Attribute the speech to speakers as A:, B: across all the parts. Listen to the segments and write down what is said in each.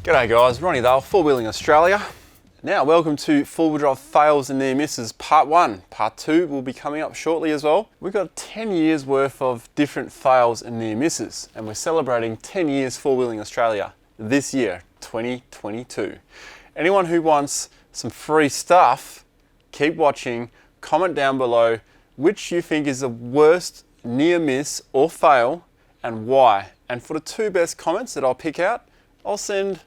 A: G'day guys, Ronnie Dale, Four Wheeling Australia. Now welcome to four-wheel drive fails and near misses part 1. Part 2 will be coming up shortly as well. We've got 10 years worth of different fails and near misses, and we're celebrating 10 years Four Wheeling Australia this year, 2022. Anyone who wants some free stuff, keep watching, comment down below which you think is the worst near miss or fail and why. And for the 2 best comments that I'll pick out, I'll send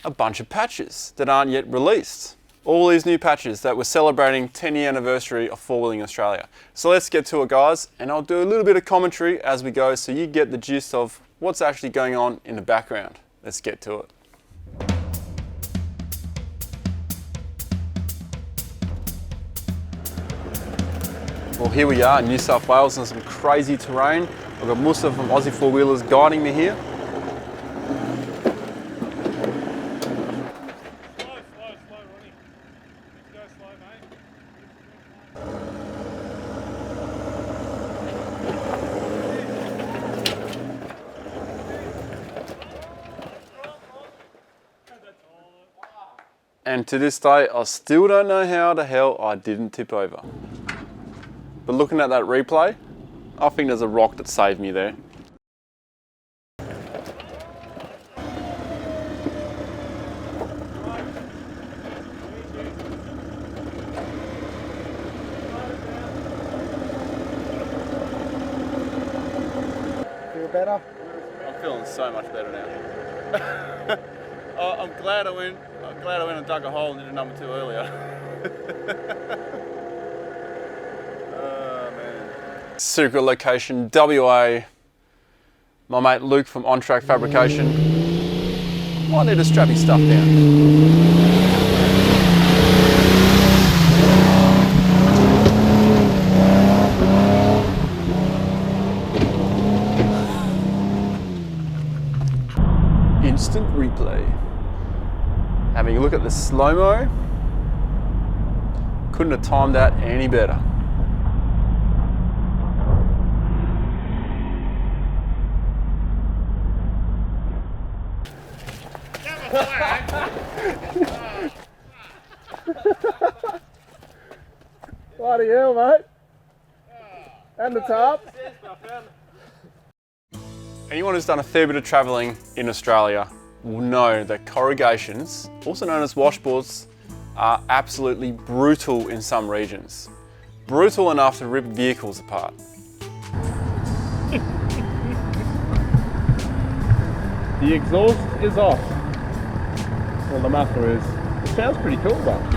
A: a bunch of patches that aren't yet released. All these new patches that we're celebrating 10-year anniversary of Four Wheeling Australia. So let's get to it guys, and I'll do a little bit of commentary as we go so you get the gist of what's actually going on in the background. Let's get to it. Well, here we are in New South Wales in some crazy terrain. I've got Musa from Aussie Four Wheelers guiding me here. And to this day, I still don't know how the hell I didn't tip over. But looking at that replay, I think there's a rock that saved me there.
B: Feel better?
A: I'm feeling so much better now. Oh, I'm glad I went and dug a hole and did a number 2 earlier. Oh man. Secret location, WA. My mate Luke from On Track Fabrication. Might need to strap his stuff down. Instant replay. Having a look at the slow-mo, couldn't have timed that any better.
B: Bloody hell, mate. And the top.
A: Anyone who's done a fair bit of travelling in Australia will know that corrugations, also known as washboards, are absolutely brutal in some regions. Brutal enough to rip vehicles apart.
B: The exhaust is off. Well, the muffler is. It sounds pretty cool though.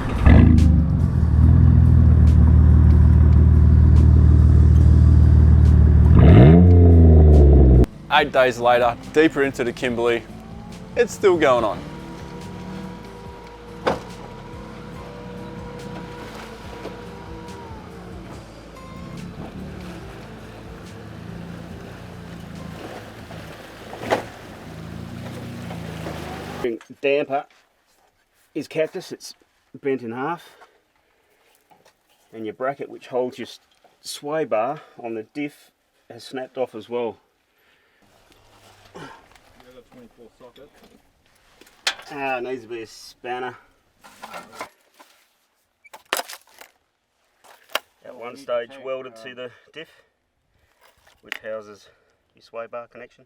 A: Eight days later, deeper into the Kimberley, it's still going on.
C: Damper is cactus, it's bent in half, and your bracket which holds your sway bar on the diff has snapped off as well.
B: 24 socket.
C: It needs to be a spanner. At one stage welded to the diff, which houses your sway bar connection.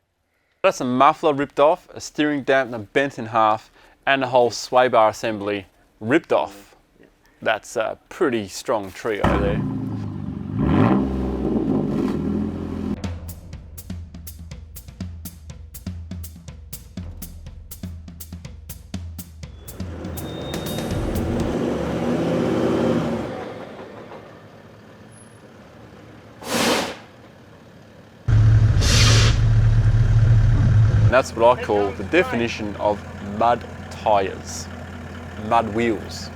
A: That's a muffler ripped off, a steering dampener bent in half, and the whole sway bar assembly ripped off. That's a pretty strong trio there. That's what I call the definition of mud tyres, mud wheels,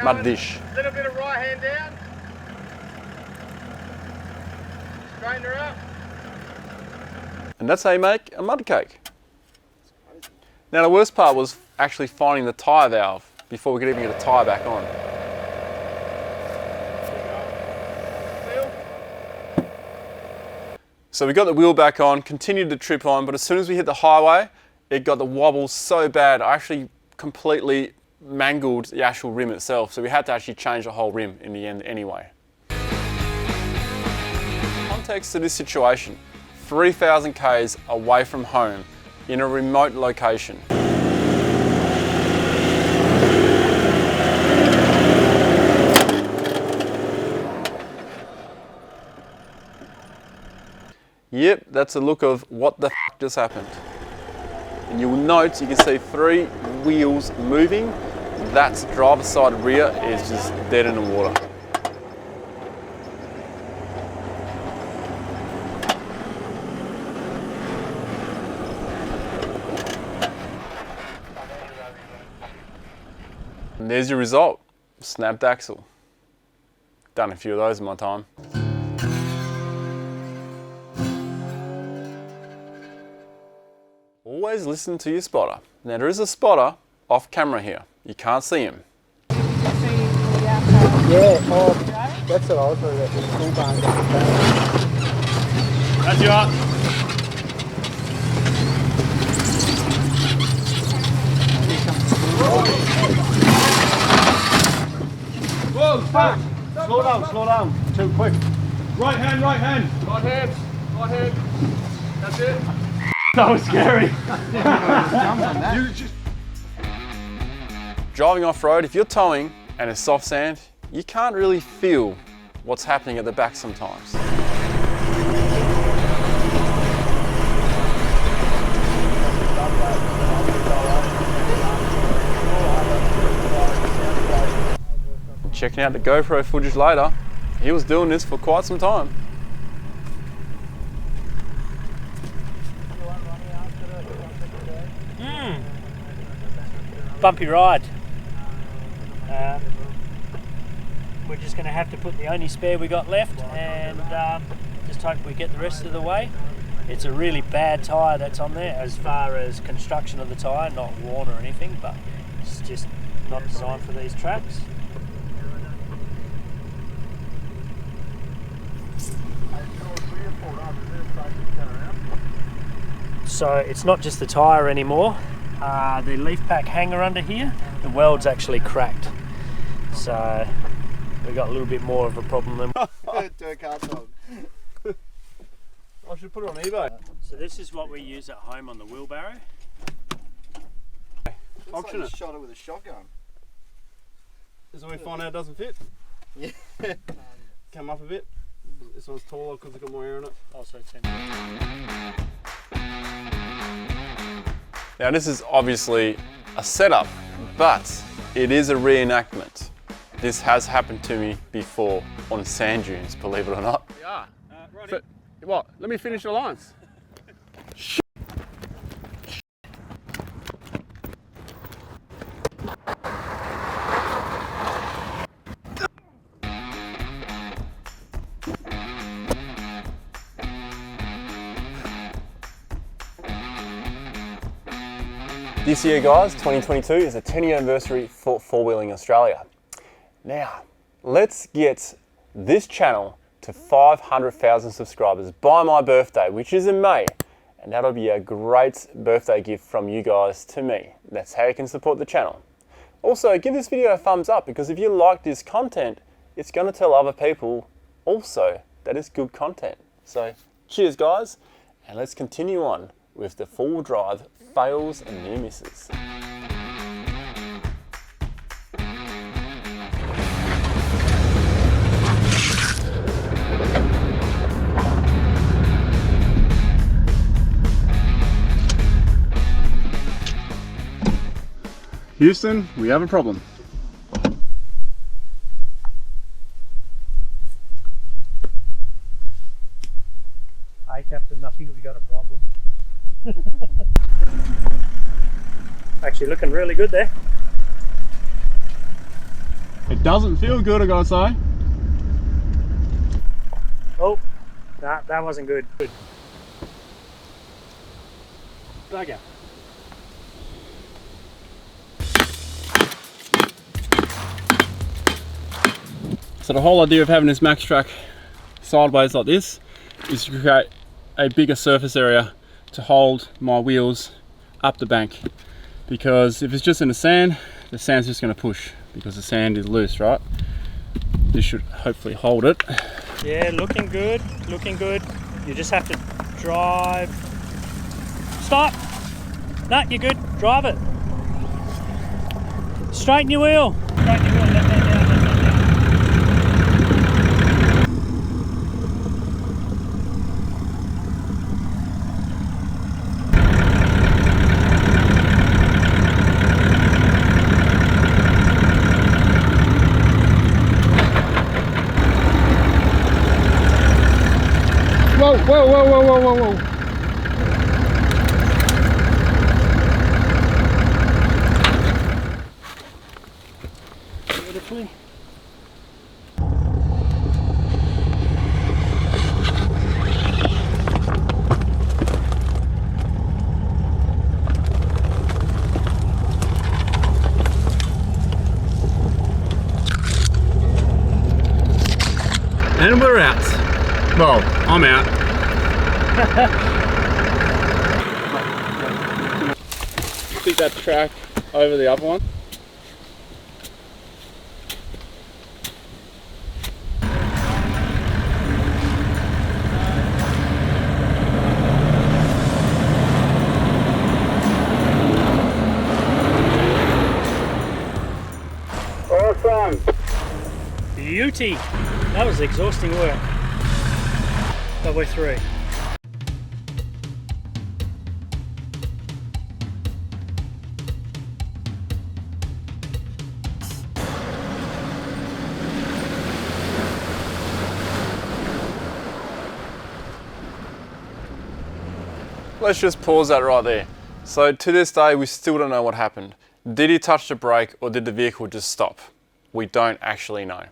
A: mud dish.
B: Little bit of right hand down. Straighten her up.
A: And that's how you make a mud cake. Now the worst part was actually finding the tyre valve before we could even get a tyre back on. So we got the wheel back on, continued to trip on, but as soon as we hit the highway, it got the wobbles so bad, I actually completely mangled the actual rim itself. So we had to actually change the whole rim in the end anyway. Context to this situation, 3,000 Ks away from home in a remote location. Yep, that's a look of what the f just happened. And you'll note, you can see 3 wheels moving. That's driver's side rear is just dead in the water. And there's your result, snapped axle. Done a few of those in my time. Always listen to your spotter. Now there is a spotter off camera here. You can't see him.
D: Yeah, that's what I was talking about, the BULLBAR.
B: That's you up. Whoa, stop! Slow down, too quick. Right hand, right hand. Right hand, right hand. That's it. That was scary.
A: Driving off-road, if you're towing and it's soft sand, you can't really feel what's happening at the back sometimes. Checking out the GoPro footage later, he was doing this for quite some time.
D: Bumpy ride. We're just going to have to put the only spare we got left and just hope we get the rest of the way. It's a really bad tyre that's on there as far as construction of the tyre, not worn or anything, but it's just not designed for these tracks. So it's not just the tyre anymore. The leaf pack hanger under here, the weld's actually cracked. So we got a little bit more of a problem than
A: I should put it on eBay.
D: So this is what we use at home on the wheelbarrow.
A: Auction it.
E: Shot it with a shotgun.
A: This is where we find out it doesn't fit.
E: Yeah.
A: Come up a bit. This one's taller because it's got more air in it.
D: Also 10.
A: Now this is obviously a setup, but it is a reenactment. This has happened to me before on sand dunes, believe it or not.
B: Yeah. What? Let me finish the lines.
A: This year, guys, 2022, is the 10-year anniversary for four-wheeling Australia. Now, let's get this channel to 500,000 subscribers by my birthday, which is in May. And that'll be a great birthday gift from you guys to me. That's how you can support the channel. Also, give this video a thumbs up, because if you like this content, it's going to tell other people also that it's good content. So, cheers, guys, and let's continue on with the four-wheel drive fails and near misses.
B: Houston, we have a problem.
D: Hey Captain, I think we got a problem. Actually looking really good there.
B: It doesn't feel good, I gotta say.
D: Oh, nah, that wasn't good.
B: Bugger. So the whole idea of having this max track sideways like this is to create a bigger surface area to hold my wheels
A: up the bank, because if it's just in the sand's just going to push because the sand is loose, right? This should hopefully hold it.
D: Yeah, looking good, looking good. You just have to drive. Stop! No, you're good. Drive it. Straighten your wheel. Straighten your wheel. Let that down, let that down.
A: Whoa, whoa, whoa, whoa, whoa, whoa, whoa.
D: Beautifully.
A: And we're out. Well, I'm out. Keep that track over the other one.
C: Awesome.
D: Beauty. That was exhausting work. But we're through.
A: Let's just pause that right there. So to this day, we still don't know what happened. Did he touch the brake or did the vehicle just stop? We don't actually know.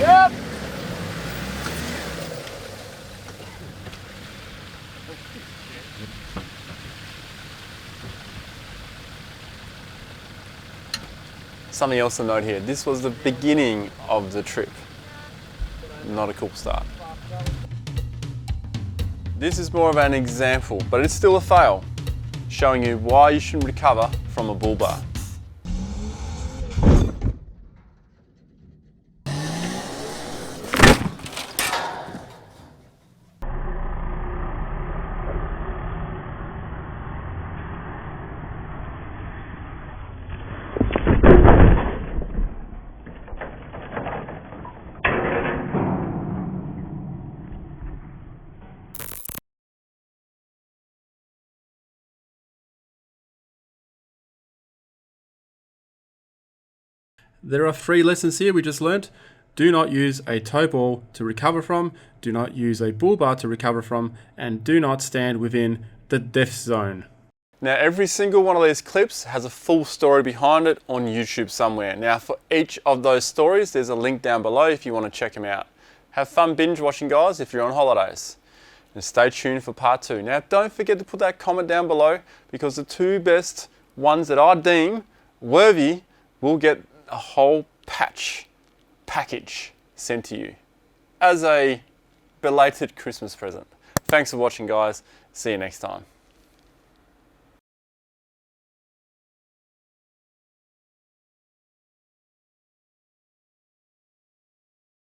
D: Yep.
A: Something else to note here, this was the beginning of the trip. Not a cool start. This is more of an example, but it's still a fail, showing you why you shouldn't recover from a bull bar. There are 3 lessons here we just learnt. Do not use a tow ball to recover from, do not use a bull bar to recover from, and do not stand within the death zone. Now every single one of these clips has a full story behind it on YouTube somewhere. Now for each of those stories there's a link down below if you want to check them out. Have fun binge watching, guys, if you're on holidays. And stay tuned for part 2. Now don't forget to put that comment down below, because the 2 best ones that I deem worthy will get a whole package sent to you as a belated Christmas present. Thanks for watching, guys. See you next time.